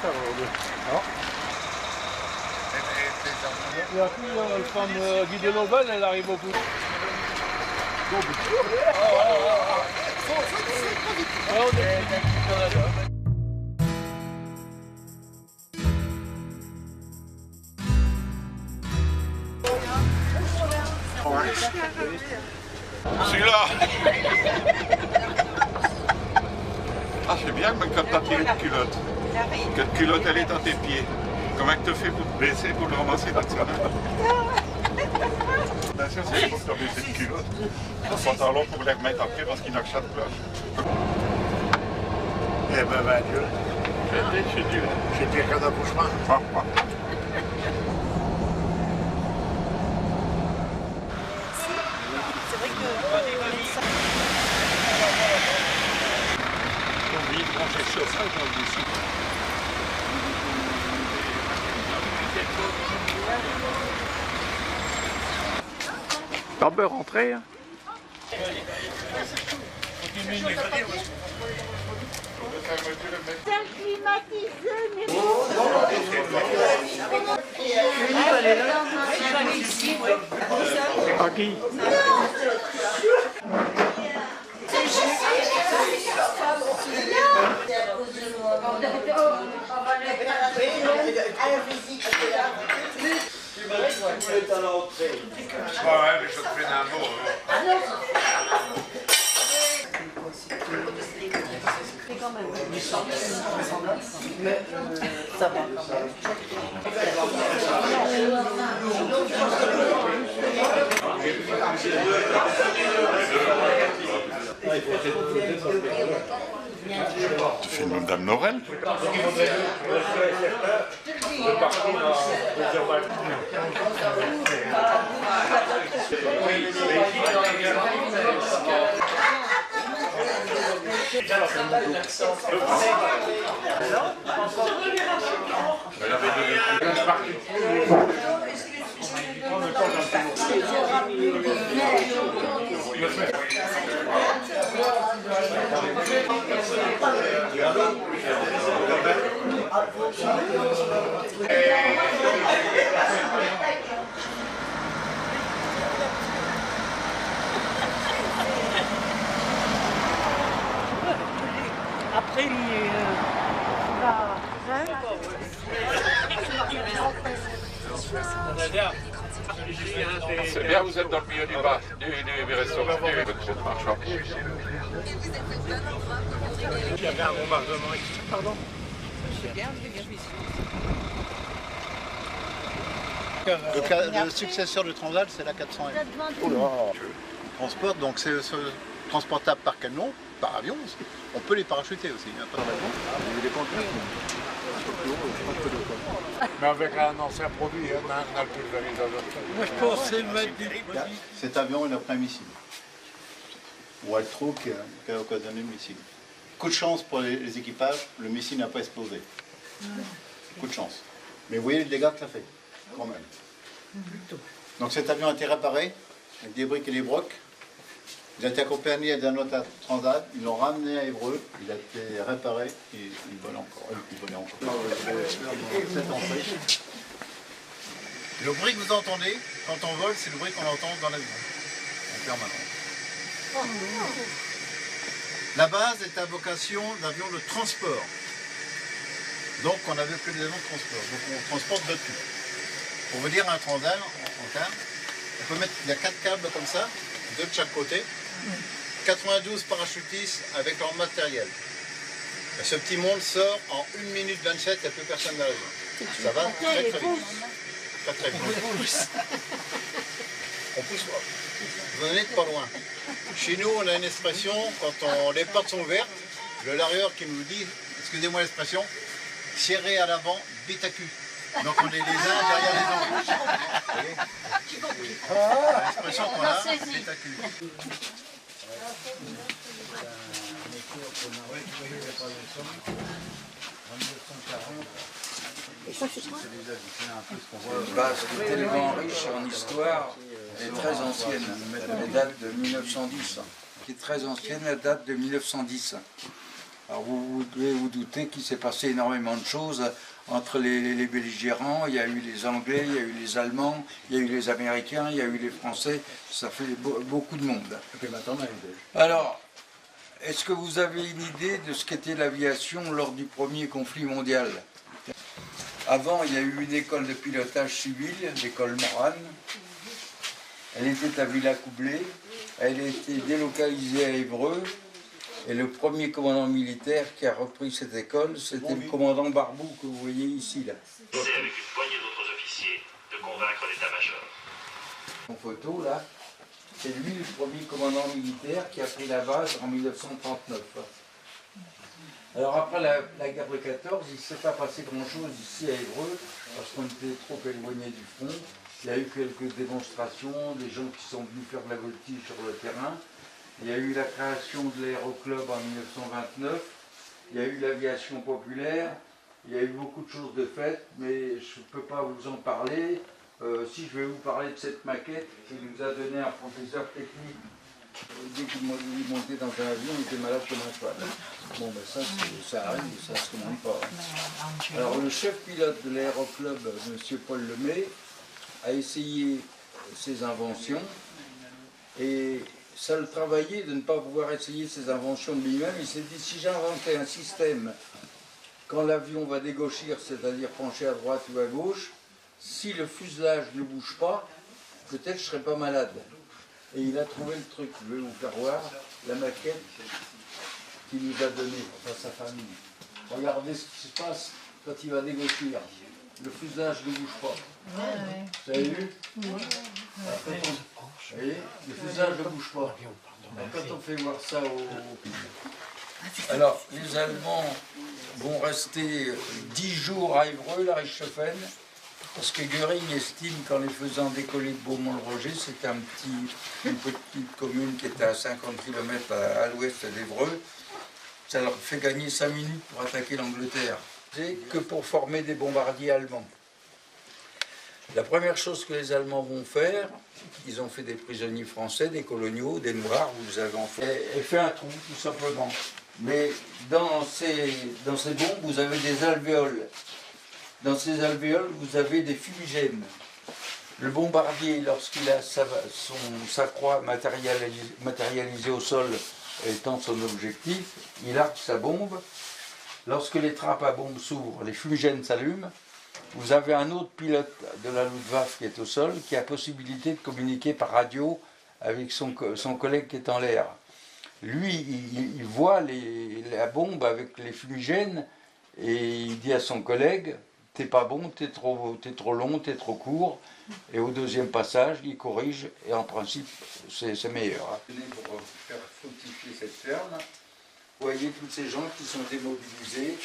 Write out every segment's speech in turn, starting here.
Non. Et après, la femme Guy de Nobel, elle arrive au bout. Celui-là. Ah, c'est bien, mais quand t'as tiré une culotte. Cette culotte, elle est à tes pieds. Comment tu te fais pour te baisser, pour le ramasser dans ça? Attention, c'est pour que tu as baissé de culotte. Le pantalon pour les remettre après parce qu'il n'a que ça de place. Eh ben, ben, Dieu. J'ai dit qu'un accouchement. C'est vrai que... On peut rentrer. Hein. À qui? Ouais, mais je te fais un mot. Mais ça va quand même. Tu fais une Dame Norel? Après, C'est bien, vous êtes dans le milieu du bar, du restaurant, du marchand. Il y avait un bombardement ici. Pardon. Le successeur du Transal, c'est la 400M. Transport, donc c'est transportable par camion, par avion. On peut les parachuter aussi. Hein, pas Mais avec un ancien produit, un pulvérisateur. Moi, je pensais mettre du... Cet avion, il a pris un missile. Ou Altro qui a occasionné le missile. Coup de chance pour les équipages, le missile n'a pas explosé. Coup de chance. Mais vous voyez le dégât que ça fait, quand même. Donc cet avion a été réparé, avec des briques et des brocs. Il a été accompagné d'un autre Transat, ils l'ont ramené à Évreux, il a été réparé et il vole encore. Il volait encore. Le bruit que vous entendez quand on vole, c'est le bruit qu'on entend dans l'avion, en permanence. La base est à vocation d'avion de transport. Donc on n'avait que des avions de transport. Donc on transporte de tout. Pour vous dire un Transat en termes, on peut mettre, il y a 4 câbles comme ça, 2 de chaque côté. 92 parachutistes avec leur matériel. Et ce petit monde sort en 1 minute 27, il n'y a plus personne dans l'avion. Ça va très très vite. Très très vite. On pousse pas. Vous en êtes pas loin. Chez nous, on a une expression, quand les portes sont ouvertes, le larrieur qui nous dit, excusez-moi l'expression, serré à l'avant, bite à cul. Donc on est les uns derrière les autres. L'expression qu'on a, bite à cul. Une base qui est tellement riche en histoire et très ancienne. Elle date de 1910. Qui est très ancienne, elle date de 1910. Alors vous devez vous douter qu'il s'est passé énormément de choses entre les belligérants. Il y a eu les Anglais, il y a eu les Allemands, il y a eu les Américains, il y a eu les Français. Ça fait beaucoup de monde. Alors, est-ce que vous avez une idée de ce qu'était l'aviation lors du premier conflit mondial? Avant, il y a eu une école de pilotage civil, l'école Morane. Elle était à Villacoublay. Elle a été délocalisée à Évreux. Et le premier commandant militaire qui a repris cette école, c'était le commandant Barbou, que vous voyez ici, là. C'est avec une poignée d'autres officiers de convaincre l'état-major. En photo, là, c'est lui le premier commandant militaire qui a pris la base en 1939. Alors après la guerre de 14, il ne s'est pas passé grand-chose ici à Évreux, parce qu'on était trop éloigné du front. Il y a eu quelques démonstrations, des gens qui sont venus faire de la voltige sur le terrain. Il y a eu la création de l'aéroclub en 1929, il y a eu l'aviation populaire, il y a eu beaucoup de choses de faites, mais je ne peux pas vous en parler. Si je vais vous parler de cette maquette que nous a donné un professeur technique, dès qu'il montait dans un avion, il était malade comme un cheval. Bon, ben ça arrive, ça ne se demande pas. Alors le chef pilote de l'aéroclub, M. Paul Lemay, a essayé ses inventions et ça le travaillait de ne pas pouvoir essayer ses inventions de lui-même. Il s'est dit, si j'inventais un système, quand l'avion va dégauchir, c'est-à-dire pencher à droite ou à gauche, si le fuselage ne bouge pas, peut-être je ne serais pas malade. Et il a trouvé le truc. Je vais vous faire voir la maquette qu'il nous a donnée, enfin sa famille. Regardez ce qui se passe quand il va dégauchir. Le fuselage ne bouge pas. Vous avez vu? Vous voyez, le fuselage ne bouge pas. Alors, quand on fait voir ça Alors, les Allemands vont rester 10 jours à Évreux, la Richthofen, parce que Göring estime qu'en les faisant décoller de Beaumont-le-Roger, c'était une petite commune qui était à 50 km à l'ouest d'Évreux, ça leur fait gagner 5 minutes pour attaquer l'Angleterre. C'est que pour former des bombardiers allemands. La première chose que les Allemands vont faire, ils ont fait des prisonniers français, des coloniaux, des Noirs, vous avez en fait, et fait un trou, tout simplement. Mais dans ces bombes, vous avez des alvéoles. Dans ces alvéoles, vous avez des fumigènes. Le bombardier, lorsqu'il a sa croix matérialisée au sol étant son objectif, il arque sa bombe. Lorsque les trappes à bombe s'ouvrent, les fumigènes s'allument. Vous avez un autre pilote de la Luftwaffe qui est au sol, qui a possibilité de communiquer par radio avec son collègue qui est en l'air. Lui, il voit la bombe avec les fumigènes et il dit à son collègue, t'es pas bon, t'es trop long, t'es trop court. Et au deuxième passage, il corrige et en principe, c'est meilleur. Pour faire fructifier cette ferme, vous voyez tous ces gens qui sont démobilisés,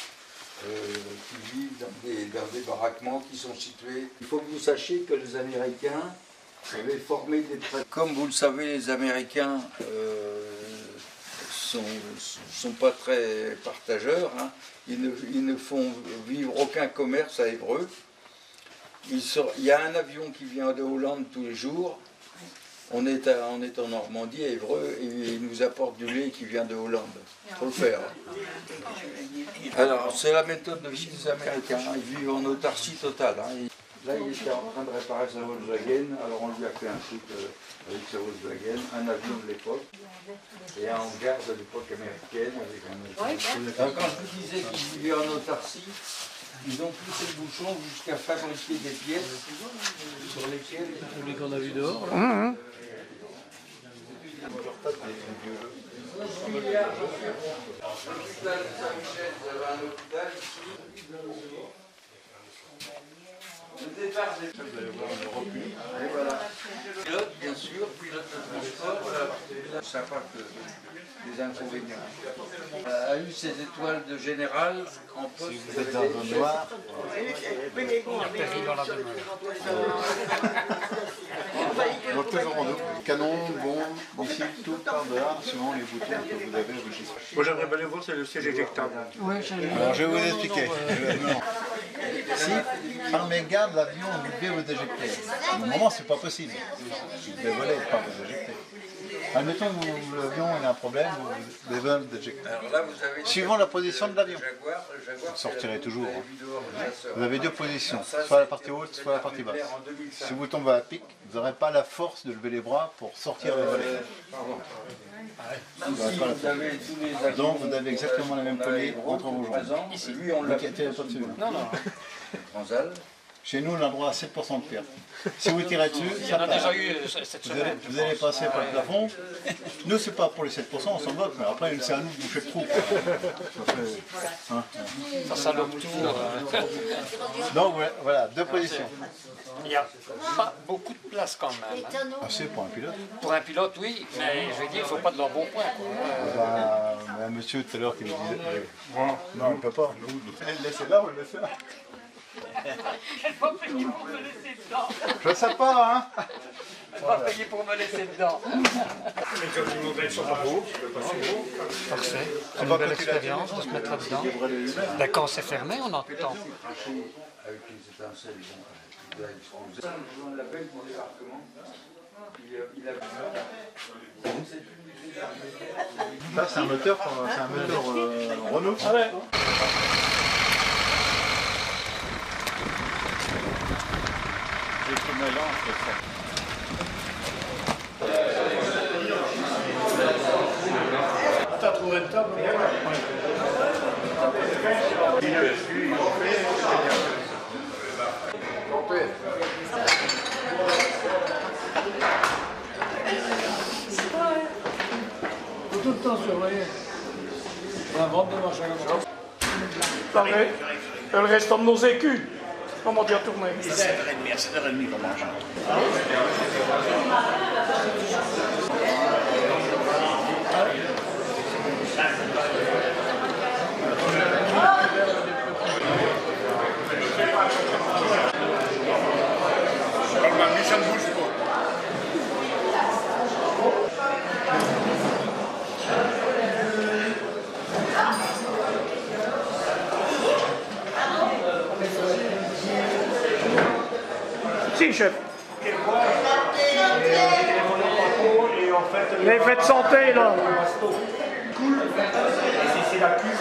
qui vivent dans des baraquements qui sont situés. Il faut que vous sachiez que les Américains avaient formé des traîtres. Comme vous le savez, les Américains sont pas très partageurs. Hein. Ils ne font vivre aucun commerce à Évreux. Il y a un avion qui vient de Hollande tous les jours. On est en Normandie, à Évreux, et il nous apporte du lait qui vient de Hollande. Il faut le faire. Alors, c'est la méthode de vie des Américains. Ils vivent en autarcie totale. Hein. Là, il était en train de réparer sa Volkswagen. Alors, on lui a fait un truc avec sa Volkswagen, un avion de l'époque, et un hangar de l'époque américaine. Alors, quand je vous disais qu'ils vivaient en autarcie, ils ont poussé le bouchon jusqu'à fabriquer des pièces sur lesquelles... Les qu'on a vu dehors. Là. 11 milliards d'euros. L'hôpital de Saint-Michel, vous avez un hôpital ici. Le départ des... Vous allez voir le repli. Et voilà. Pilote, bien sûr, pilote de transport. Voilà. Sympa que des inconvénients. A eu ses étoiles de général en poste. Si vous êtes dans le noir. Donc toujours en eau. Canon, bombe, missile, tout par dehors, selon les boutons que vous avez enregistrés. Moi j'aimerais bien le voir, c'est le siège éjectable. Alors je vais vous expliquer. Si par mégarde l'avion devait vous éjecter, au moment c'est pas possible. Il devait voler, pas vous éjecter. Admettons que l'avion a un problème, des vols d'éjection. Alors là, vous avez Suivant la position de l'avion. le Jaguar, Vous sortirez toujours. vous avez vu dehors, le chasseur. Vous avez deux positions, Alors ça, soit la c'est partie haute, le soit la partie basse. Blair en 2005. Si vous tombez à pic, vous n'aurez pas la force de lever les bras pour sortir et voler. Ici, vous avez tous les avions, Donc vous avez exactement la même poignée entre vos jambes. Ici, lui, on l'a Pas dessus. Non, non. Transal. Chez nous, on a droit à 7% de perte. Si vous tirez dessus, ça On a passe. déjà eu cette semaine. Vous allez passer par le plafond. Nous, c'est pas pour les 7%, on s'en moque, mais après, c'est à nous de boucher le trou. Ça salope tout. Donc voilà, deux positions. Il n'y a pas beaucoup de place quand même. Assez pour un pilote. Pour un pilote, oui, mais je veux dire, il ne faut pas de l'embonpoint. Un monsieur tout à l'heure qui me disait. Non, il ne peut pas. Laissez là ou le laissez là. Elle va payer pour me laisser dedans. Je ne sais pas, hein. Elle va payer pour me laisser dedans. Parfait. C'est une belle expérience de se mettre là-dedans. Ben, quand c'est fermé, on entend. Avec les étincelles, il doit exploser. On l'appelle pour débarquement. Il a Là, c'est un moteur, Renault. Ah ouais. J'ai fait mélange de ça. T'as trouvé une table? Faut tout le temps surveiller. On a vendu de machin comme ça. Le restant de nos écus. Comment dire tourner? C'est 7h30 qu'on mange. Ça ne bouge pas. Si, chef. Les fêtes de santé, là. C'est la cuve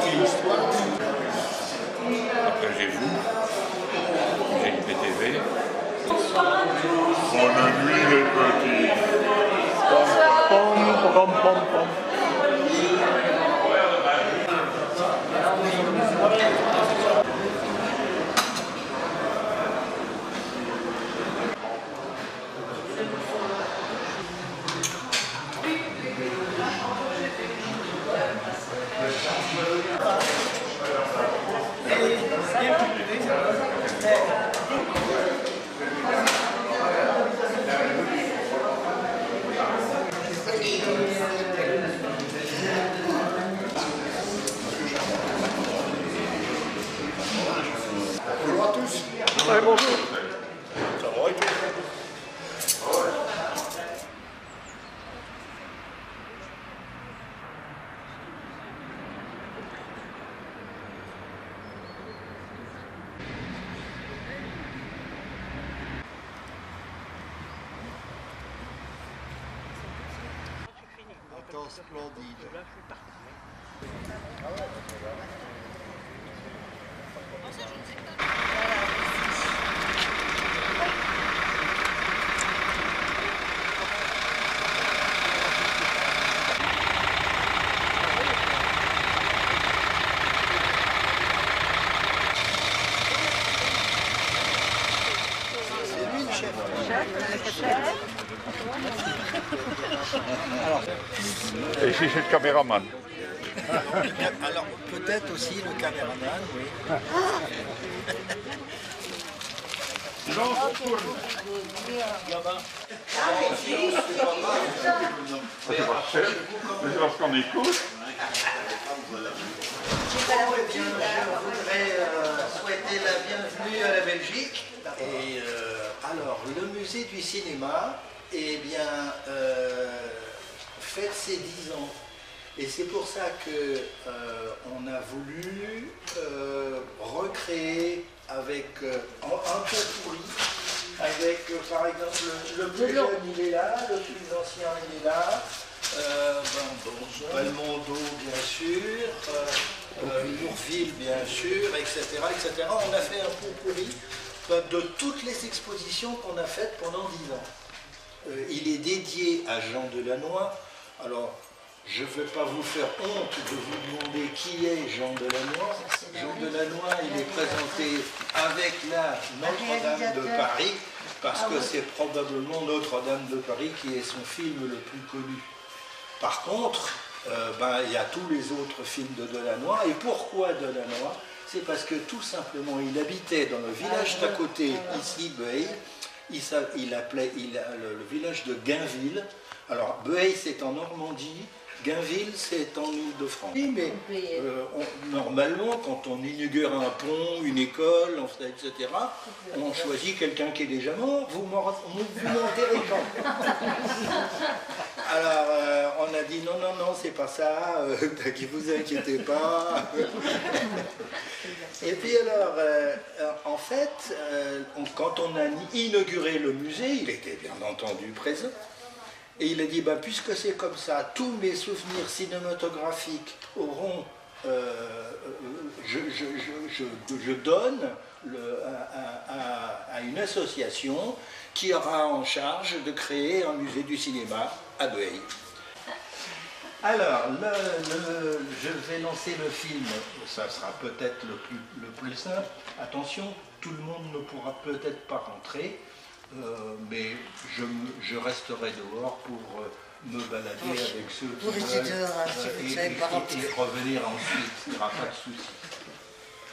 qui le forme du lot. Après j'ai vous, j'ai une PTV. On a vu les petits. Pom, pom, pom, pom. Bonjour à tous. Ouais, bonjour. Ça va et tout? Attends, splendide. Chef. Et ici, c'est le caméraman. Alors, peut-être aussi le caméraman, oui. C'est pas cher, mais c'est parce qu'on écoute. Je voudrais souhaiter la bienvenue à la Belgique. Et alors, le musée du cinéma, eh bien, fête ses 10 ans. Et c'est pour ça que on a voulu recréer avec un peu pourri, avec par exemple le plus jeune il est là, le plus ancien il est là, Belmondo bien sûr, Bourville bien sûr, etc., etc. On a fait un pot pourri de toutes les expositions qu'on a faites pendant 10 ans. Il est dédié à Jean Delannoy. Alors, je ne vais pas vous faire honte de vous demander qui est Jean Delannoy. Jean Delannoy, il est présenté avec la Notre-Dame de Paris, parce que c'est probablement Notre-Dame de Paris qui est son film le plus connu. Par contre, il y a tous les autres films de Delannoy. Et pourquoi Delannoy? C'est parce que tout simplement, il habitait dans le village d'à côté, ici, Bueil. Il appelait le village de Gainville. Alors, Bueil, c'est en Normandie. Gainville, c'est en Île-de-France. Oui, mais normalement, quand on inaugure un pont, une école, etc., on choisit quelqu'un qui est déjà mort, vous m'enterrez quand? Alors, on a dit non, c'est pas ça, vous inquiétez pas. Et puis alors, en fait, quand on a inauguré le musée, il était bien entendu présent. Et il a dit, puisque c'est comme ça, tous mes souvenirs cinématographiques auront, je donne à une association qui aura en charge de créer un musée du cinéma à Bueil. Alors, je vais lancer le film, ça sera peut-être le plus simple. Attention, tout le monde ne pourra peut-être pas rentrer. Mais je resterai dehors pour me balader avec ceux qui veulent et revenir ensuite, il n'y aura pas de souci.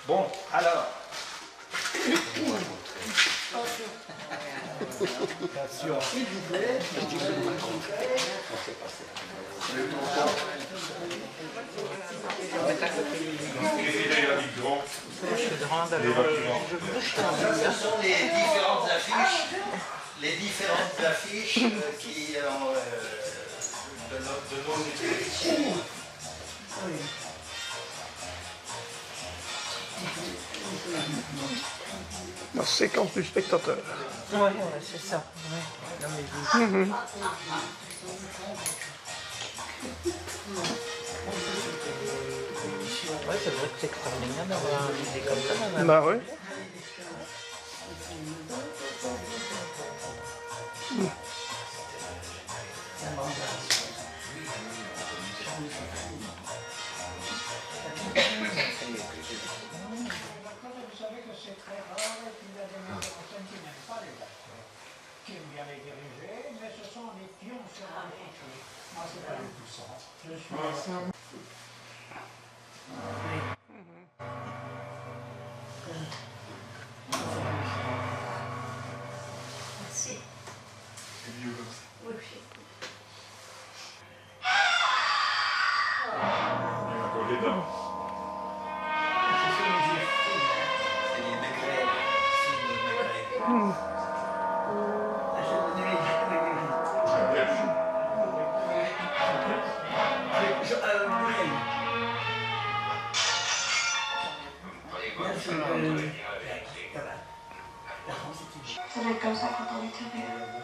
Bon, alors, on va montrer. S'il vous plaît, ce sont les différentes affiches qui de nos expositions. La séquence du spectateur. Ouais, c'est ça. Ouais. Non, mais ouais, c'est vrai que c'est extraordinaire d'avoir un musée comme ça. Bah oui. Vous savez que c'est très rare qu'il y a des personnes qui n'aiment pas les acteurs, qui aiment bien les diriger, mais ce sont les pions sur un échiquier. Moi, c'est pas du tout ça. Je suis Merci. C'est mieux comme ça. Oui. Il y a encore les dents. C'est les Maigret, films de Maigret. Ça doit être comme ça quand on est heureux.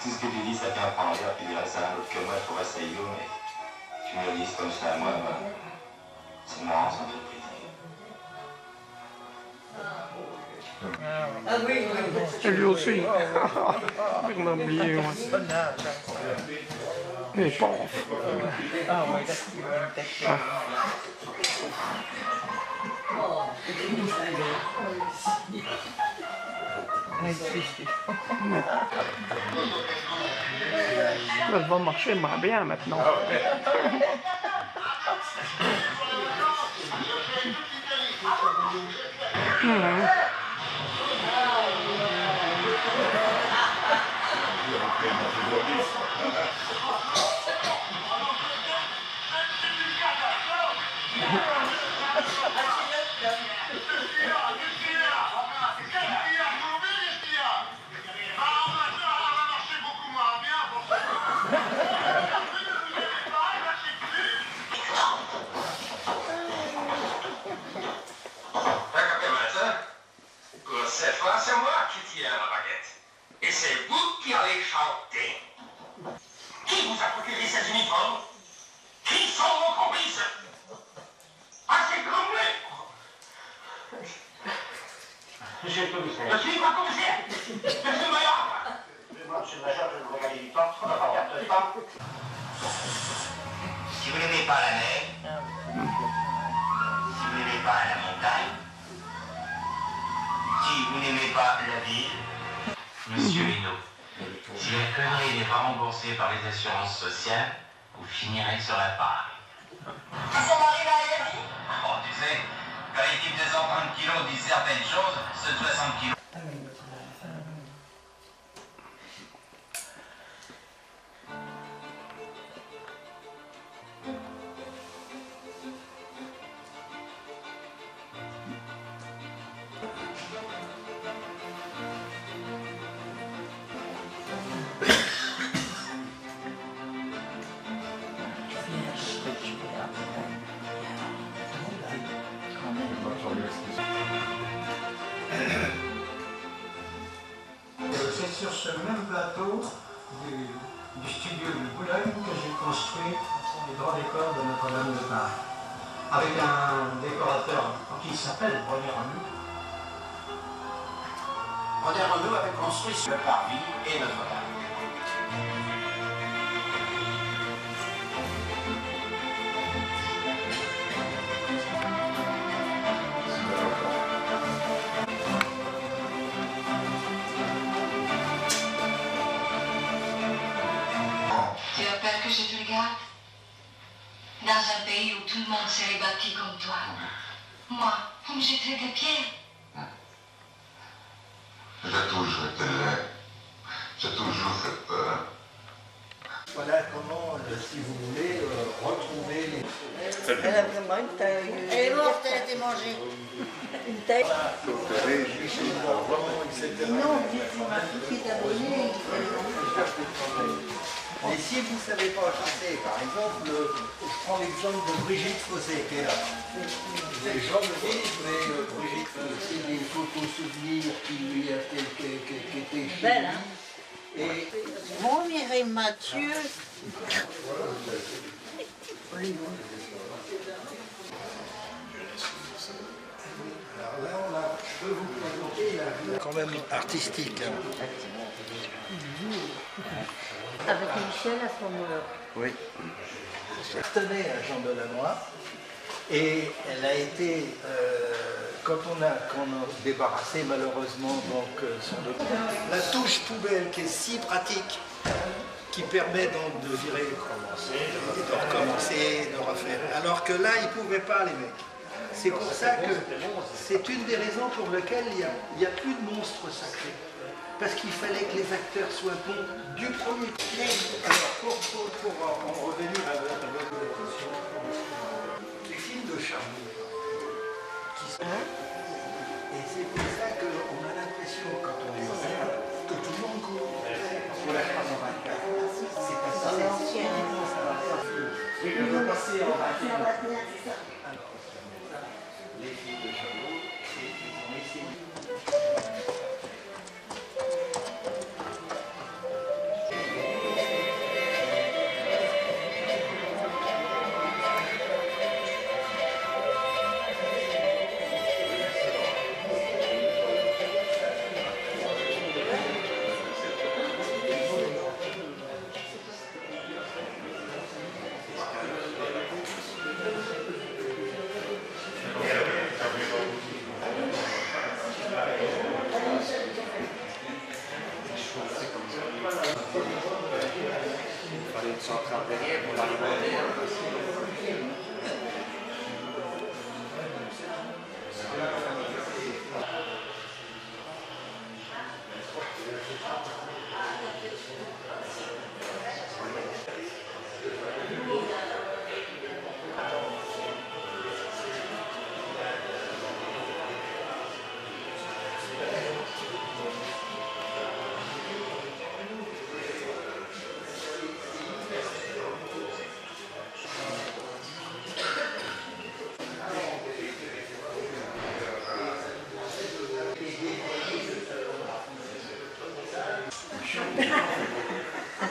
Tout ce que tu dis, ça t'apprend ailleurs, tu diras ça à un autre que moi, je trouverais ça idiot, mais tu me le dis comme ça à moi, c'est marrant, ça me fait plaisir. Ah oui, Et lui aussi. On a oublié, ouais. Et paf. Ah oui, d'accord. Ça va marcher moins bien maintenant. Cette fois, c'est moi qui tiens la baguette. Et c'est vous qui allez chanter. Qui vous a procuré ces uniformes? Qui sont vos complices? Assez grommelé! Monsieur le commissaire. Je suis pas commissaire. Je suis major. Moi, monsieur le major, je vais vous regarder du temps. On va pas perdre de temps. Si vous n'aimez pas la neige, si vous n'aimez pas la montagne, si vous n'aimez pas la ville, Monsieur Hinault, si la connerie n'est pas remboursée par les assurances sociales, vous finirez sur la paille. Ça m'arrive à la vie? Bon, tu sais, quand les types de 130 kilos disent certaines choses, ceux de 60 kilos. C'est sur ce même plateau du studio de Boulogne que j'ai construit les droits décors de Notre-Dame de Paris, avec un décorateur qui s'appelle René Renou. René Renou avait construit le Parvis et Notre-Dame. Tu as peur que je te regarde? Dans un pays où tout le monde serait bâti comme toi, moi, vous me jetterez des pierres. J'ai toujours été laid. J'ai toujours fait peur. Voilà comment, si vous voulez, retrouver les... Elle a vraiment une taille. Elle est morte, elle a été mangée. Une taille. Non, on m'a tout de suite abonné. Mais si vous ne savez pas chanter, par exemple, je prends l'exemple de Brigitte Fossé qui est là. Les gens me disent, mais Brigitte Fossé, des photos souvenirs qui étaient chez Belle, lui. hein? Et Mon Mireille Mathieu. alors là, je peux vous présenter la vie quand même artistique. Avec Michel à ce moment-là. Oui. Je tenais à Jean Delannoy et elle a été, quand on a débarrassé malheureusement donc, son document, la touche poubelle qui est si pratique, qui permet donc de virer, de recommencer, de refaire. Alors que là, ils ne pouvaient pas les mecs. C'est pour ça que c'est une des raisons pour lesquelles il n'y a plus de monstres sacrés. Parce qu'il fallait que les acteurs soient bons du premier coup. Alors, pour en revenir à votre question, les films de Charlie, qui sont... Et c'est pour ça qu'on a l'impression, quand on les regarde, que tout le monde court. Pour la France en 24, c'est pas ça. Ça va pas. Je veux passer en 24. Alors, les films de Charlie, ils ont essayé.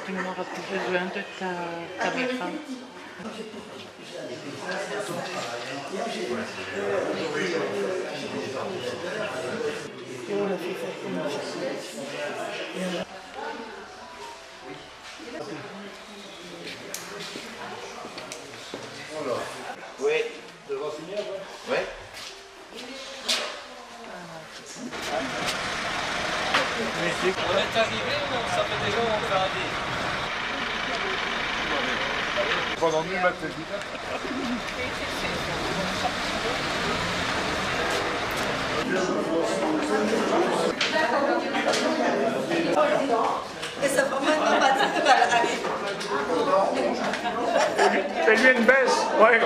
tu n'auras plus besoin de ta caméra. Oui. Devant signer, ouais. Ouais. On est arrivé ou on savait déjà où on va aller? Pendant nous, ma tête. Et ça va maintenant pas de mal. Fais-lui une baisse, ouais.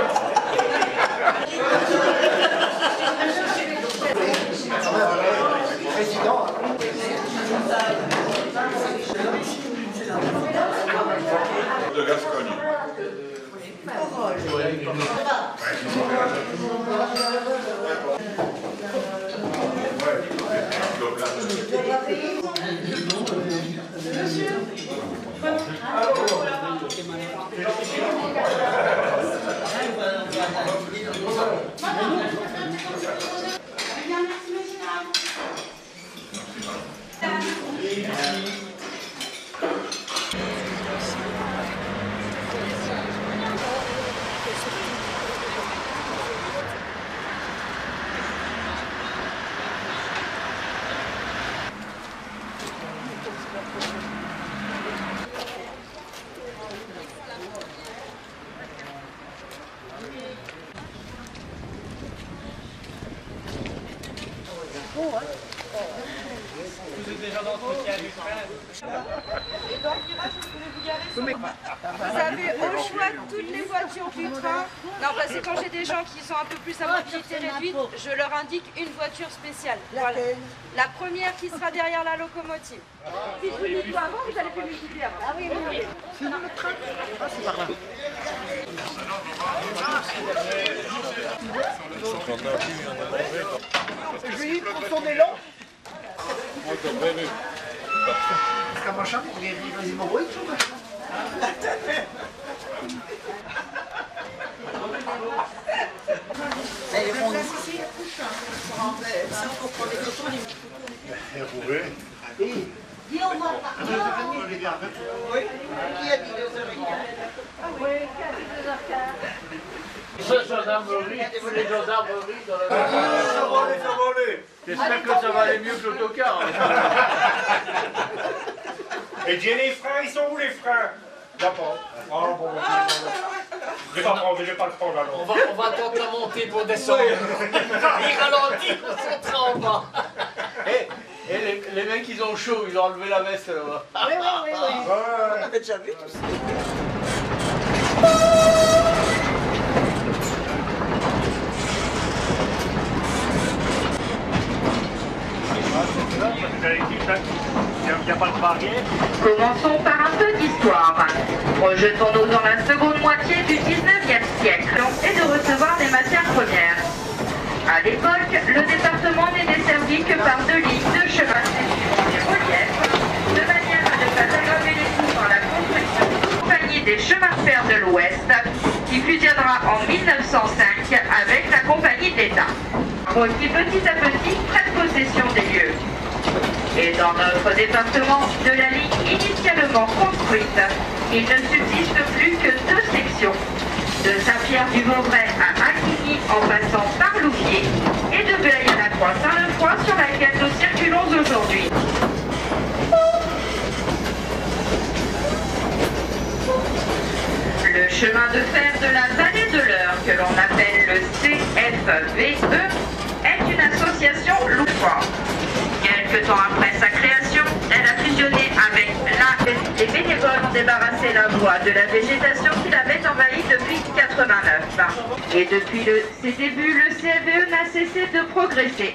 Président. De Gascogne. Vous êtes déjà dans le quai du train. Et dans le virage, vous pouvez vous garer. Vous avez au choix toutes les voitures du train. Non, parce que quand j'ai des gens qui sont un peu plus à mobilité réduite, je leur indique une voiture spéciale. Voilà. La première qui sera derrière la locomotive. Si je vous le dis avant, vous allez plus multiplier avant. Ah oui, oui. Sinon le train. Ah, c'est par là. Julie, prends son élan. Parce qu'à machin, il est quasiment bruit, tout machin. Elle est ronde. Ça, pour prendre des photos. Et rouler. Dis au revoir. Oui. Qui a dit 2h15? Ah oui, qui a dit 2h15? Ce gendarmerie, les gendarmeries dans la... Ça va aller. J'espère que ça va aller mieux que l'autocar. Et dis les freins, ils sont où les freins? D'accord. Ah bon, je vais pas le prendre alors. On va tenter la montée pour descendre. Il ralentit pour son train en bas. Et les mecs, ils ont chaud, ils ont enlevé la veste là-bas. Oui. On avait déjà vu tout ça. Commençons par un peu d'histoire. Rejetons-nous dans la seconde moitié du 19e siècle et de recevoir les matières premières. À l'époque, le département n'est desservi que par 2 lignes de chemin et relief, de manière à ne pas aggraver les coûts par la construction de la compagnie des chemins de fer de l'Ouest, qui fusionnera en 1905 avec la compagnie d'État, qui petit à petit prennent possession des lieux. Et dans notre département, de la ligne initialement construite, il ne subsiste plus que 2 sections, de Saint-Pierre-du-Vauvray à Acquigny en passant par Louviers, et de Blaye-à-la-Croix-Saint-Lefroy sur laquelle nous circulons aujourd'hui. Le chemin de fer de la vallée de l'Eure, que l'on appelle le CFVE, est une association louvoise. Quelque temps après sa création, elle a fusionné avec l'AS. Les bénévoles ont débarrassé la voie de la végétation qui l'avait envahie depuis 1989. Et depuis ses débuts, le CFVE n'a cessé de progresser.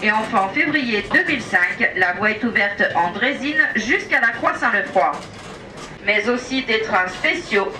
Et enfin, en février 2005, la voie est ouverte en drésine jusqu'à la Croix-Saint-Lefroy. Mais aussi des trains spéciaux.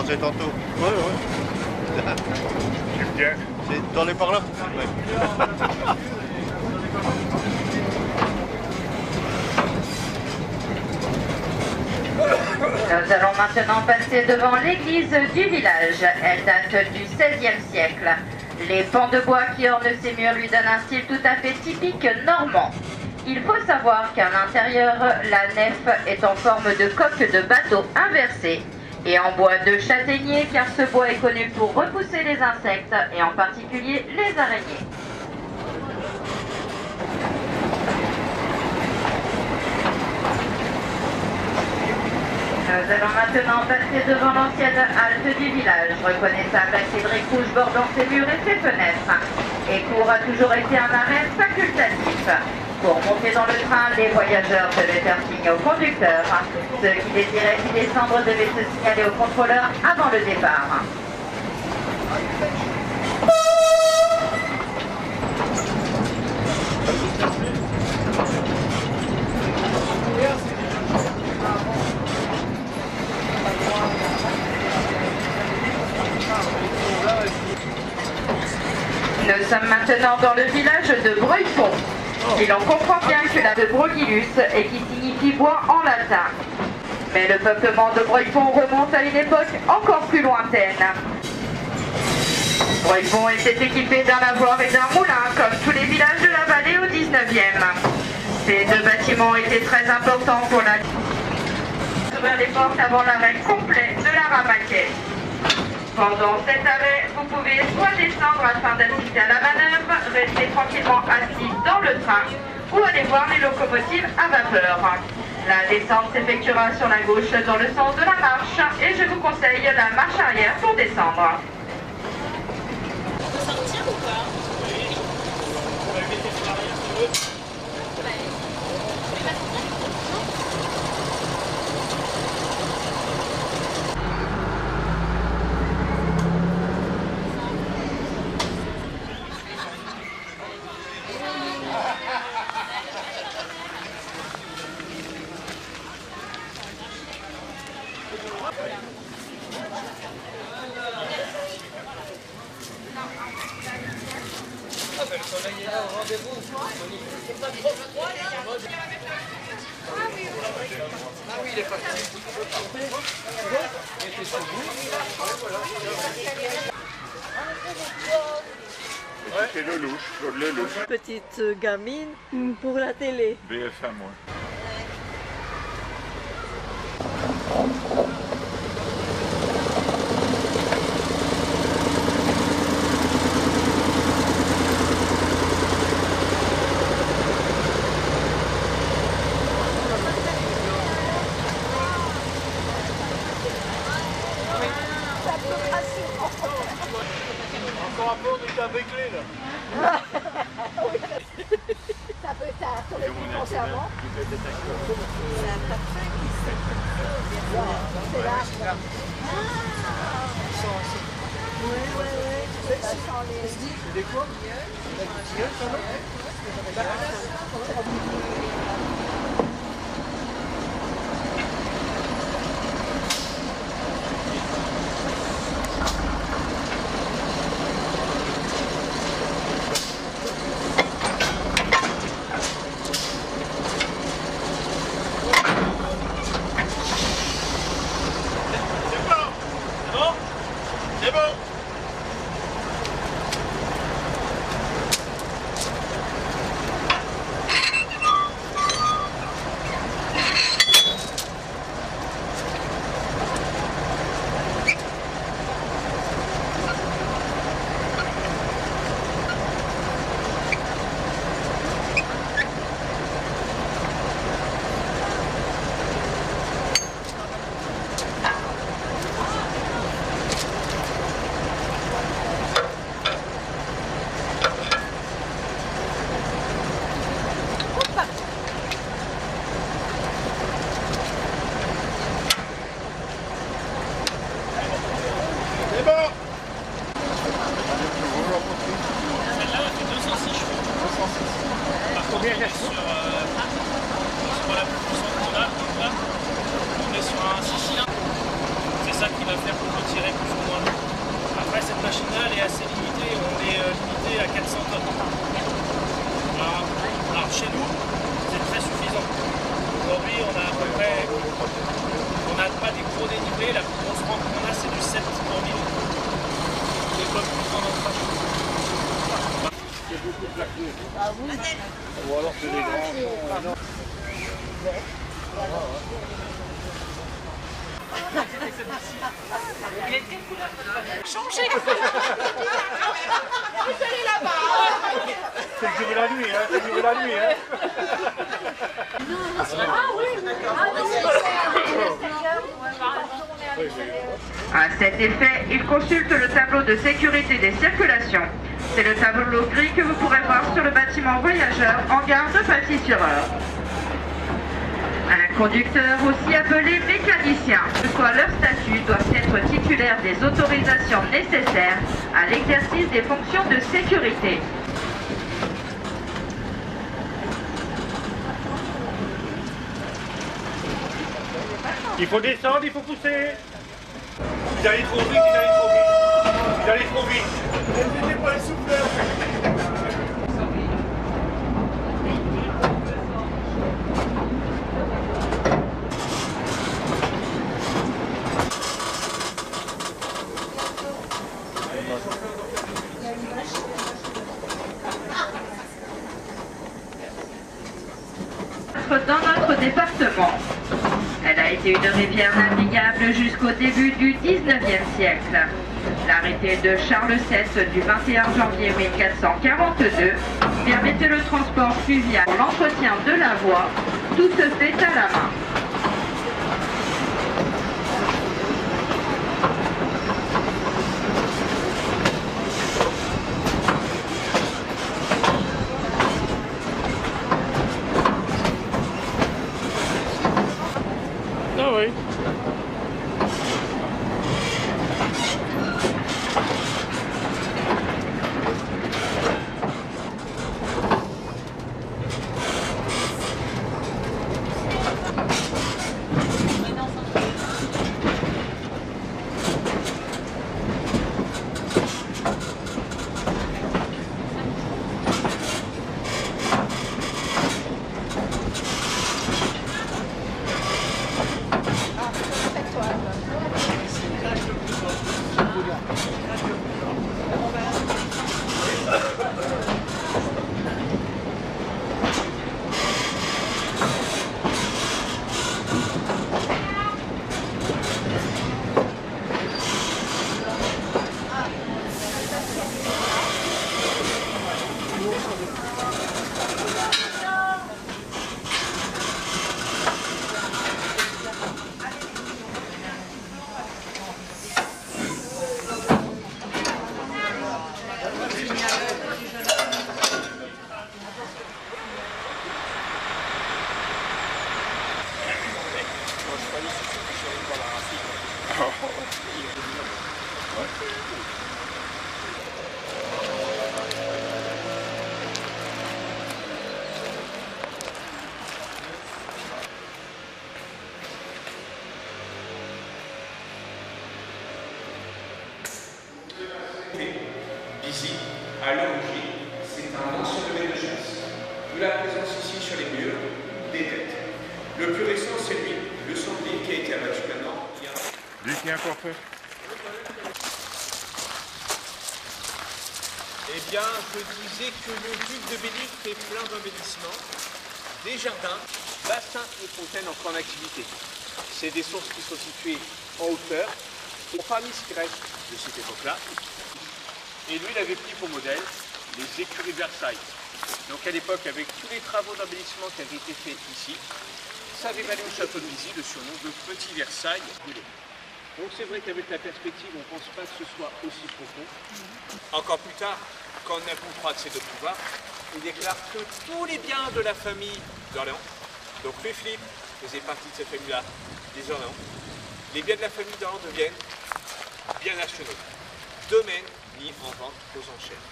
montrer tantôt. Ouais, ouais. J'aime bien. T'en es par là? Ouais. Nous allons maintenant passer devant l'église du village. Elle date du XVIe siècle. Les pans de bois qui ornent ses murs lui donnent un style tout à fait typique normand. Il faut savoir qu'à l'intérieur, la nef est en forme de coque de bateau inversée et en bois de châtaignier, car ce bois est connu pour repousser les insectes et en particulier les araignées. Nous allons maintenant passer devant l'ancienne halte du village, reconnaissable à ses briques rouges bordant ses murs et ses fenêtres. Et court a toujours été un arrêt facultatif. Pour monter dans le train, les voyageurs devaient faire signe au conducteur. Ceux qui désiraient y descendre devaient se signaler au contrôleur avant le départ. Nous sommes maintenant dans le village de Breuilpont. Et l'on comprend bien que la de Broghilus et qui signifie bois en latin. Mais le peuplement de Breuilpont remonte à une époque encore plus lointaine. Breuilpont était équipé d'un lavoir et d'un moulin, comme tous les villages de la vallée au 19e. Ces deux bâtiments étaient très importants pour la... ouvrir les portes avant l'arrêt complet de la Ramaquet. Pendant cet arrêt, vous pouvez soit descendre afin d'assister à la manœuvre, rester tranquillement assis dans le train ou aller voir les locomotives à vapeur. La descente s'effectuera sur la gauche dans le sens de la marche et je vous conseille la marche arrière pour descendre. On peut sortir ou pas? Oui. On va mettre sur l'arrière si tu veux. Le soleil est là au rendez-vous. C'est pas trop froid là. Ah oui, il est parti. Il était sur vous. C'est Lelouch, Claude Lelouch. Petite gamine pour la télé. BFM, ouais. Encore un peu, on est avec les là. Ça peut être sur les plus conservants. C'est un parfum qui c'est là. Oui. Ça sent les... C'est des quoi? C'est bon. C'est bon. Celle-là, elle fait 206 chevaux. 206. Par contre, on est sur la plus là, on est sur un 6 cylindres. C'est ça qui va faire pour retirer beaucoup plaqué. Ah oui. Ou alors c'est des grands. Non. Il est quelle couleur? Changez. Vous allez là-bas. C'est le jour et la nuit, hein. C'est le jour et la nuit, hein. Ah oui. À cet effet, il consulte le tableau de sécurité des circulations. C'est le tableau gris que vous pourrez voir sur le bâtiment voyageur en gare de Passy-sur-Eure. Un conducteur, aussi appelé mécanicien, que soit leur statut, doivent être titulaires des autorisations nécessaires à l'exercice des fonctions de sécurité. Il faut descendre, il faut pousser. Vous allez trop vite, vous allez trop vite. Vous allez trop vite. N'hésitez pas à le souffler. Dans notre département. Elle a été une rivière navigable jusqu'au début du 19e siècle. L'arrêté de Charles VII du 21 janvier 1442 permettait le transport fluvial, l'entretien de la voie, tout se fait à la main. Ah oui. Ici, à l'origine, c'est un ancien domaine de chasse. Nous la présence ici sur les murs, des têtes. Le plus récent, c'est lui, le sanglier qui a été abattu maintenant. Lui qui est encore fait. Eh bien, je disais que le duc de Bellic est plein d'embellissements, des jardins, bassins et fontaines encore en activité. C'est des sources qui sont situées en hauteur, et parmi ce qui reste de cette époque-là. Et lui, il avait pris pour modèle les écuries de Versailles. Donc à l'époque, avec tous les travaux d'embellissement qui avaient été faits ici, ça avait valu au château de Vizy le surnom de Petit Versailles brûlé. Donc c'est vrai qu'avec la perspective, on ne pense pas que ce soit aussi profond. Encore plus tard, quand Napoléon III accède au pouvoir, il déclare que tous les biens de la famille d'Orléans, donc Louis-Philippe faisait partie de cette famille-là, des Orléans, les biens de la famille d'Orléans deviennent biens nationaux, domaines mis en vente aux enchères.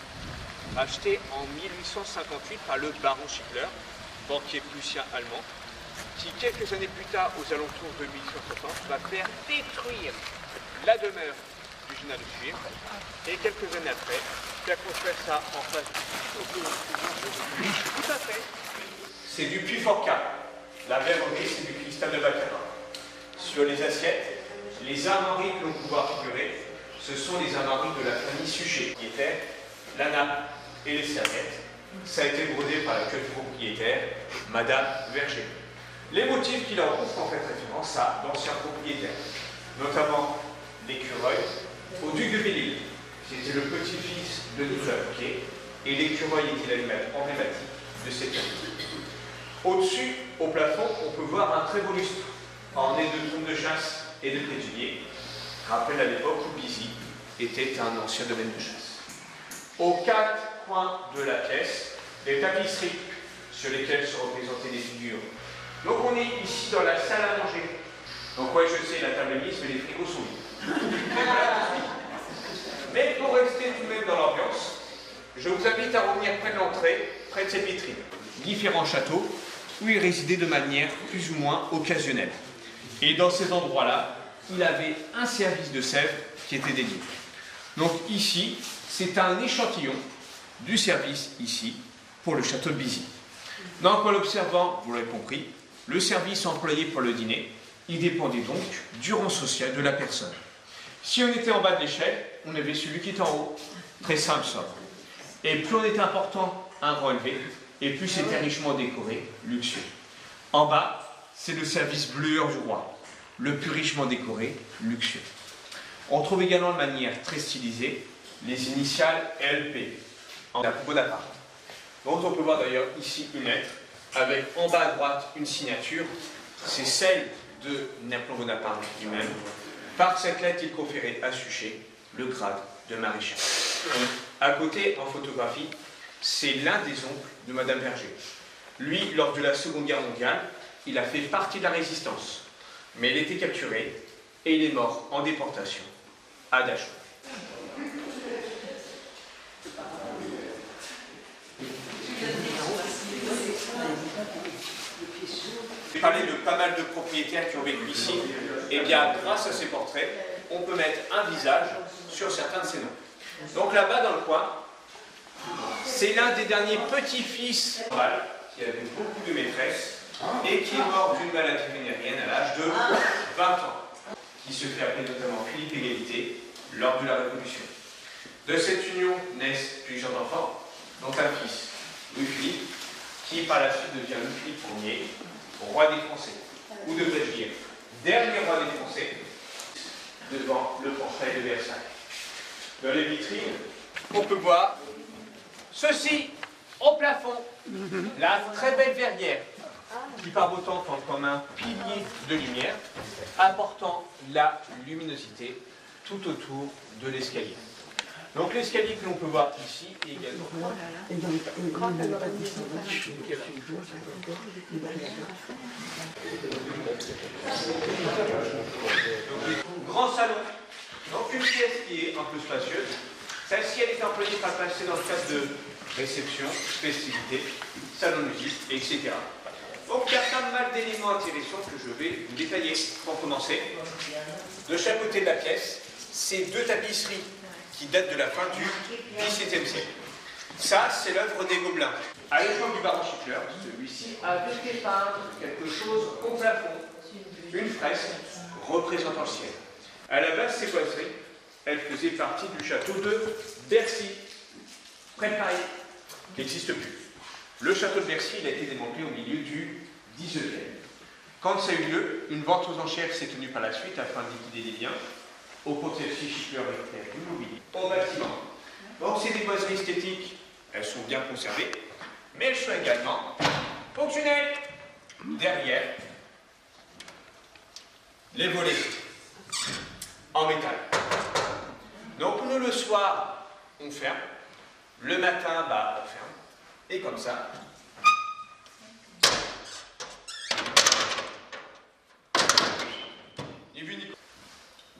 Acheté en 1858 par le baron Schickler, banquier prussien allemand, qui quelques années plus tard, aux alentours de 1860, va faire détruire la demeure du général de Cuivre, et quelques années après, faire construire ça en face du tout à fait. C'est du puits Forcat. La verrerie, c'est du cristal de Baccarat. Sur les assiettes, les armoiries que l'on peut voir figurer, ce sont les armoiries de la famille Suchet, qui était la nappe et les serviettes. Ça a été brodé par la queue propriétaire, Madame Verger. Les motifs qui leur offrent en fait référence à d'anciens propriétaires, notamment l'écureuil au duc de Belle-Île, qui était le petit-fils de Nicolas Fouquet, et l'écureuil était l'animal emblématique de cette famille. Au-dessus, au plafond, on peut voir un très beau lustre, orné de trompes de chasse et de pétuliers, rappelle à l'époque où Bizy était un ancien domaine de chasse. Aux quatre coins de la pièce, des tapisseries sur lesquelles sont représentées des figures. Donc on est ici dans la salle à manger. Donc ouais, je sais, la table est mise, mais les frigos sont vides. Mais pour rester tout de même dans l'ambiance, je vous invite à revenir près de l'entrée, près de cette vitrine. Différents châteaux où il résidait de manière plus ou moins occasionnelle. Et dans ces endroits-là, il avait un service de sève qui était dédié. Donc ici, c'est un échantillon du service ici pour le château de Bizy. Donc en l'observant, vous l'avez compris, le service employé pour le dîner, il dépendait donc du rang social de la personne. Si on était en bas de l'échelle, on avait celui qui est en haut. Très simple ça. Et plus on était important, un rang élevé, et plus c'était richement décoré, luxueux. En bas, c'est le service bleueur du roi, le plus richement décoré, luxueux. On trouve également de manière très stylisée les initiales LP, en Bonaparte. Donc on peut voir d'ailleurs ici une lettre, avec en bas à droite une signature, c'est celle de Napoléon Bonaparte lui-même. Par cette lettre, il conférait à Suchet le grade de maréchal. À côté, en photographie, c'est l'un des oncles de Madame Verger. Lui, lors de la Seconde Guerre mondiale, il a fait partie de la résistance. Mais il a été capturé et il est mort en déportation à Dachau. J'ai parlé de pas mal de propriétaires qui ont vécu ici. Et bien, grâce à ces portraits, on peut mettre un visage sur certains de ces noms. Donc là-bas, dans le coin, c'est l'un des derniers petits-fils qui avait beaucoup de maîtresses et qui est mort d'une maladie vénérienne à l'âge de 20 ans, qui se fait appeler notamment Philippe Égalité lors de la Révolution. De cette union naissent plusieurs enfants, dont un fils, Louis-Philippe, qui par la suite devient Louis-Philippe Ier, roi des Français, ou devrais-je dire, dernier roi des Français, devant le portrait de Versailles. Dans les vitrines, on peut voir ceci au plafond, la très belle verrière, qui par beau temps forme comme un pilier de lumière, apportant la luminosité tout autour de l'escalier. Donc l'escalier que l'on peut voir ici également. Grand salon, donc une pièce qui est un peu spacieuse. Celle-ci elle est employée par le passé dans le cadre de réception, festivités, salon de musique, etc. Donc il y a pas mal d'éléments intéressants que je vais vous détailler. Pour commencer, de chaque côté de la pièce, ces deux tapisseries qui datent de la fin du XVIIe siècle. Ça, c'est l'œuvre des Gobelins. À l'époque du baron Schickler, celui-ci avait fait peindre quelque chose au plafond, une fresque représentant le ciel. À la base, ces boiseries, elles faisaient partie du château de Bercy, près de Paris, qui n'existe plus. Le château de Bercy, il a été démantelé au milieu du XIXe. Quand ça a eu lieu, une vente aux enchères s'est tenue par la suite afin de liquider les biens. Au compte celle-ci, Schickler récupère l'immobilier au bâtiment. Donc c'est des boiseries esthétiques, elles sont bien conservées, mais elles sont également fonctionnelles. Derrière, les volets en métal. Donc nous le soir, on ferme, le matin, on ferme, et comme ça,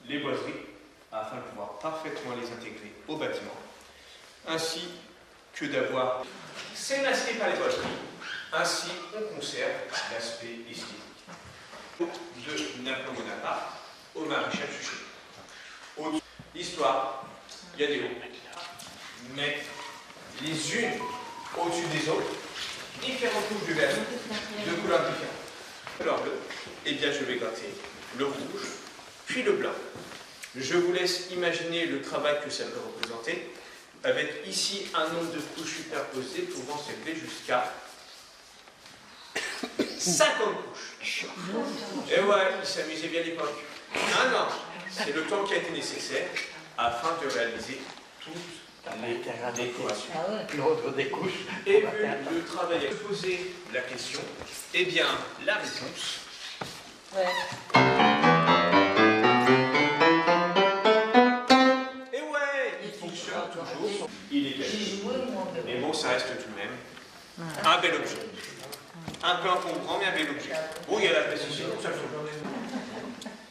les boiseries afin de pouvoir parfaitement les intégrer au bâtiment, ainsi que d'avoir c'est masqué par les boiseries, ainsi on conserve l'aspect esthétique de Napoléon Bonaparte au maréchal Suchet. L'histoire, il y a des hauts, mais les unes au-dessus des autres, différentes couches de verre, de couleurs différentes. Alors bleu, eh bien je vais gratter le rouge, puis le blanc. Je vous laisse imaginer le travail que ça peut représenter, avec ici un nombre de couches superposées pouvant s'élever jusqu'à 50 couches. Et ouais, ils s'amusaient bien à l'époque. Un an, c'est le temps qui a été nécessaire afin de réaliser toutes les décorations. L'ordre des couches. Et vu le travail à se poser la question, eh bien, la réponse. Et ouais, il fonctionne toujours. Il est belle. Mais bon, ça reste tout de même un bel objet. Un peu encombrant, mais un bel objet. Bon, il y a la précision, ça fait.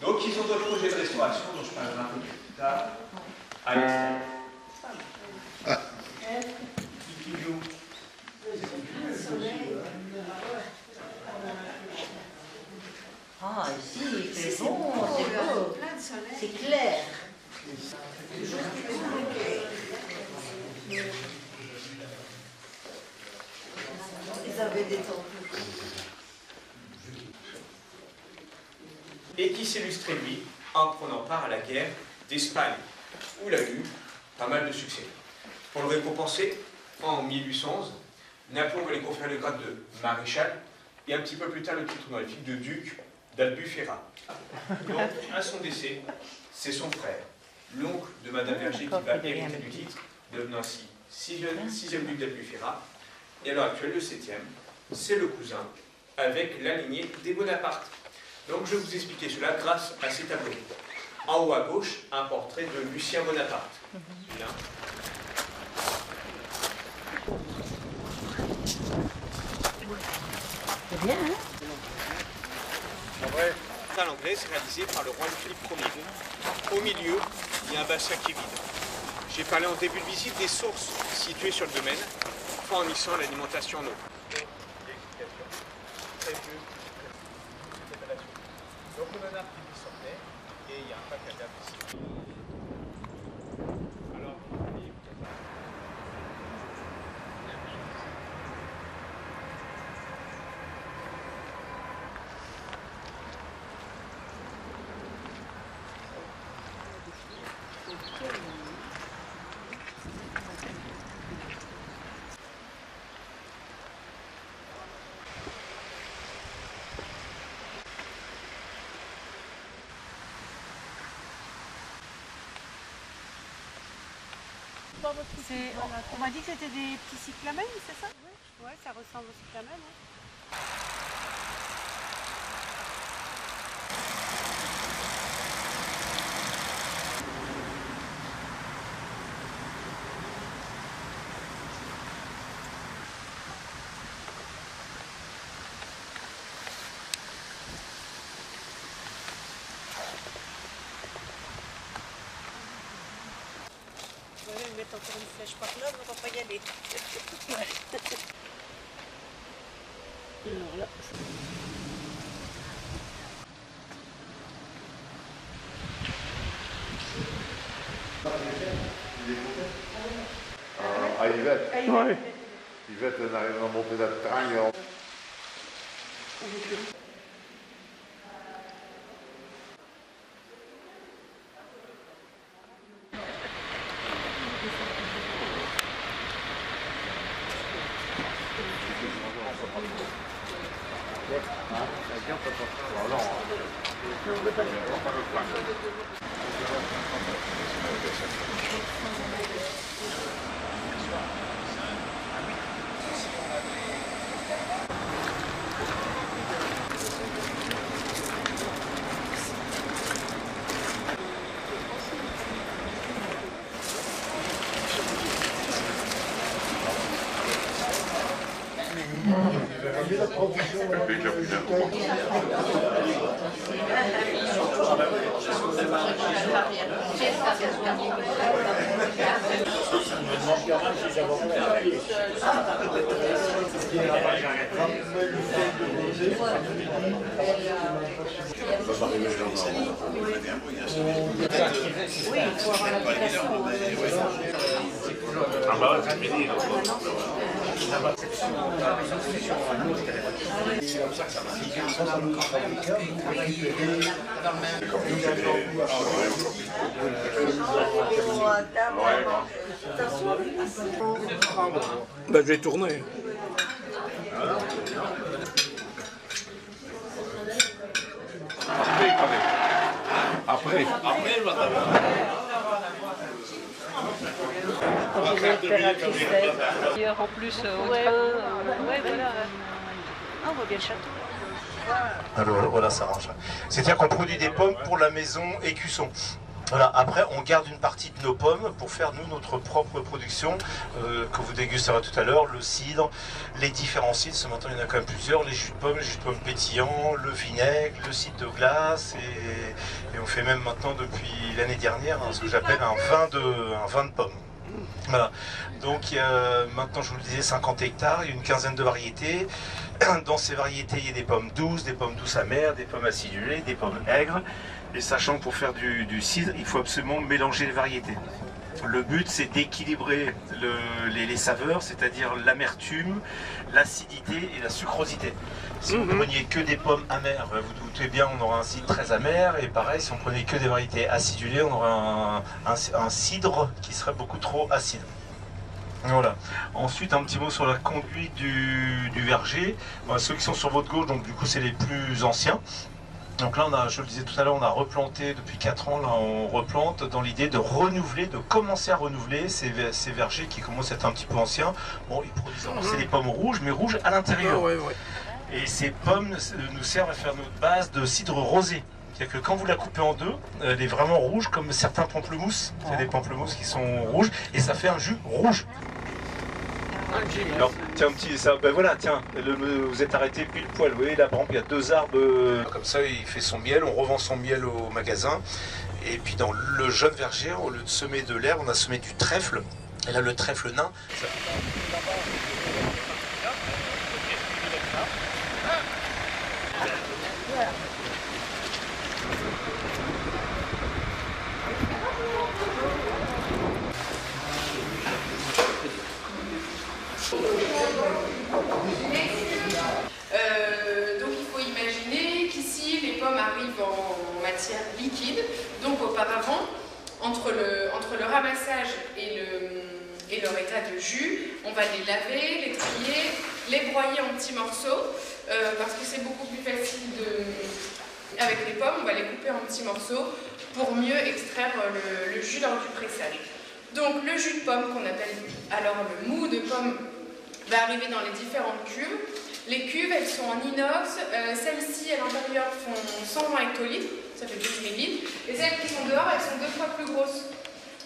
Donc, ils ont d'autres projets de restauration dont je parlerai un peu plus tard. Allez. Ah, ici, c'est bon, c'est beau, c'est clair. Ils avaient des temples. Et qui s'illustrait, lui, en prenant part à la guerre d'Espagne, où il a eu pas mal de succès. Pour le récompenser, en 1811, Napoléon va lui conférer le grade de maréchal et un petit peu plus tard le titre honorifique de duc d'Albufera. Donc, à son décès, c'est son frère, l'oncle de Madame Verger, qui va hériter du titre, devenant ainsi 6e duc d'Albufera. Et à l'heure actuelle, le 7e, c'est le cousin, avec la lignée des Bonaparte. Donc je vais vous expliquer cela grâce à ces tableaux. En haut à gauche, un portrait de Lucien Bonaparte. Là. C'est bien, hein? En vrai, à l'anglaise, réalisé par le roi Philippe Ier. Au milieu, il y a un bassin qui est vide. J'ai parlé en début de visite des sources situées sur le domaine, fournissant l'alimentation en eau. Donc le monarque qui lui sortait, et il y a un pack à table ici. Alors, On m'a dit que c'était des petits cyclamènes, c'est ça? Oui, ça ressemble aux cyclamènes. Hein. Mettre encore une flèche par là, on ne va pas y aller. Alors là. À Yvette. Oui. Yvette, elle arrive à monter la tringle. Ben, je vais tourner. Après. Après, je En plus, au train, ouais, voilà. Ah, on voit bien le château. Alors voilà, ça range. C'est-à-dire qu'on produit des pommes pour la maison écusson. Voilà, après on garde une partie de nos pommes pour faire nous notre propre production que vous dégusterez tout à l'heure, le cidre, les différents cidres, ce matin il y en a quand même plusieurs, les jus de pommes pétillants, le vinaigre, le cidre de glace et on fait même maintenant depuis l'année dernière ce que j'appelle un vin de pommes. Voilà, donc maintenant je vous le disais 50 hectares, il y a une quinzaine de variétés. Dans ces variétés il y a des pommes douces amères, des pommes acidulées, des pommes aigres. Et sachant que pour faire du cidre, il faut absolument mélanger les variétés. Le but c'est d'équilibrer les saveurs, c'est-à-dire l'amertume, l'acidité et la sucrosité. Si vous preniez que des pommes amères, vous doutez bien on aura un cidre très amer, et pareil si on prenait que des variétés acidulées, on aura un cidre qui serait beaucoup trop acide. Voilà. Ensuite un petit mot sur la conduite du verger. Voilà, ceux qui sont sur votre gauche, donc du coup c'est les plus anciens. Donc là, je le disais tout à l'heure, on a replanté depuis 4 ans, là on replante dans l'idée de renouveler, de commencer à renouveler ces vergers qui commencent à être un petit peu anciens. Bon, ils produisent, c'est des pommes rouges, mais rouges à l'intérieur. Et ces pommes nous servent à faire notre base de cidre rosé. C'est-à-dire que quand vous la coupez en deux, elle est vraiment rouge comme certains pamplemousses. C'est des pamplemousses qui sont rouges et ça fait un jus rouge. Alors, tiens, ben voilà, tiens, vous êtes arrêté pile poil, vous voyez là, par exemple, il y a 2 arbres, comme ça, il fait son miel, on revend son miel au magasin, et puis dans le jeune verger, au lieu de semer de l'herbe, on a semé du trèfle, et là, le trèfle nain, ça... Donc il faut imaginer qu'ici les pommes arrivent en matière liquide. Donc auparavant, entre le ramassage et leur état de jus, on va les laver, les trier, les broyer en petits morceaux parce que c'est beaucoup plus facile avec les pommes, on va les couper en petits morceaux pour mieux extraire le jus lors du pressage. Donc le jus de pomme qu'on appelle alors le mou de pomme va arriver dans les différentes cuves. Les cuves, elles sont en inox. Celles-ci, à l'intérieur, font 120 hectolitres, ça fait 12 millilitres. Et celles qui sont dehors, elles sont 2 fois plus grosses.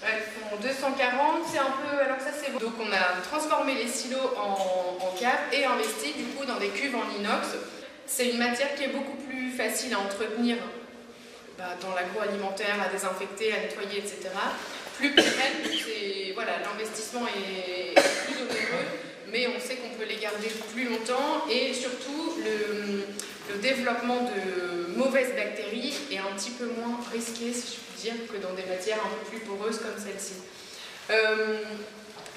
Elles font 240, c'est un peu... Alors ça, c'est bon. Donc on a transformé les silos en cave et investi, du coup, dans des cuves en inox. C'est une matière qui est beaucoup plus facile à entretenir dans l'agroalimentaire, à désinfecter, à nettoyer, etc. Plus pérenne, voilà, l'investissement est plus onéreux, mais on sait qu'on peut les garder plus longtemps et surtout le développement de mauvaises bactéries est un petit peu moins risqué, si je puis dire, que dans des matières un peu plus poreuses comme celle-ci.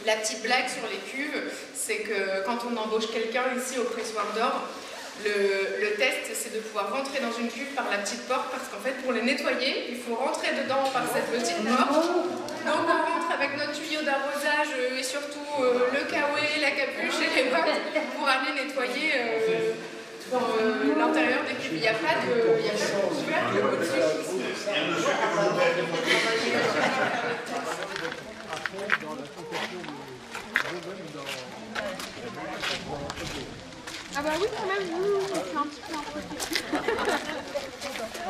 La petite blague sur les cuves, c'est que quand on embauche quelqu'un ici au pressoir d'or, le test, c'est de pouvoir rentrer dans une cuve par la petite porte, parce qu'en fait, pour les nettoyer, il faut rentrer dedans par cette petite porte. Donc on rentre avec notre tuyau d'arrosage et surtout le caouet, la capuche et les bottes pour aller nettoyer l'intérieur des cuves. Il n'y a pas de couvercle au-dessus. Ah bah oui, quand même, nous, c'est un petit peu un processus.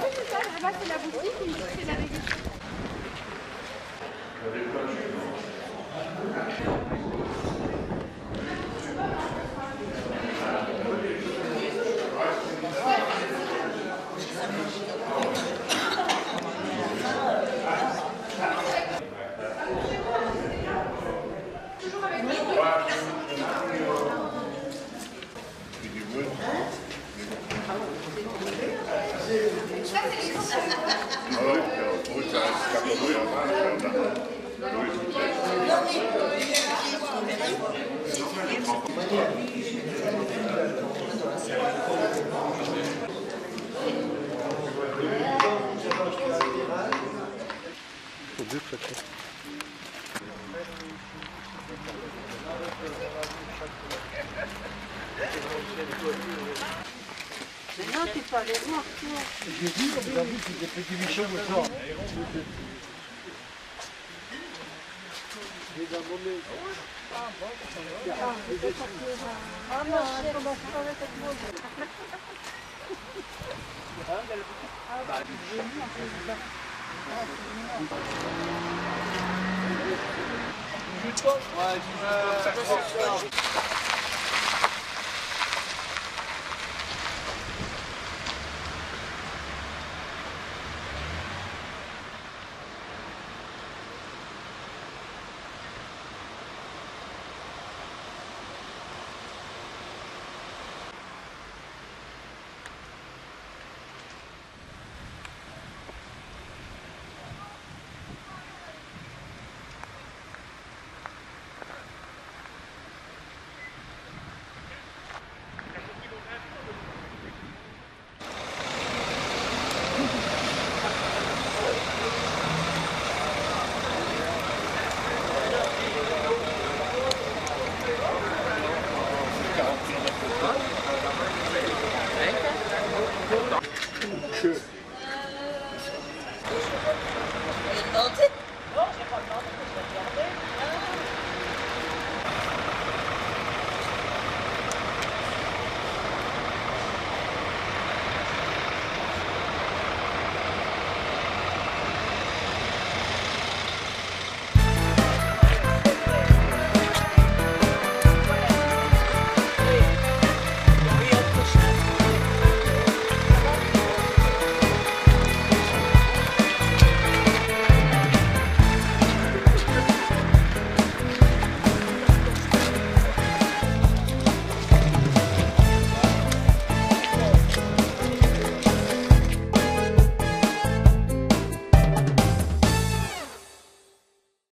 Oui, c'est ça, là-bas c'est la boutique et ici c'est la dégustation. Mais non, tu peux aller voir, toi. J'ai vu, vous avez vu, c'est des petits bichons comme ça. Les abonnés. Ah non, elle commence pas avec cette mode. Ouais,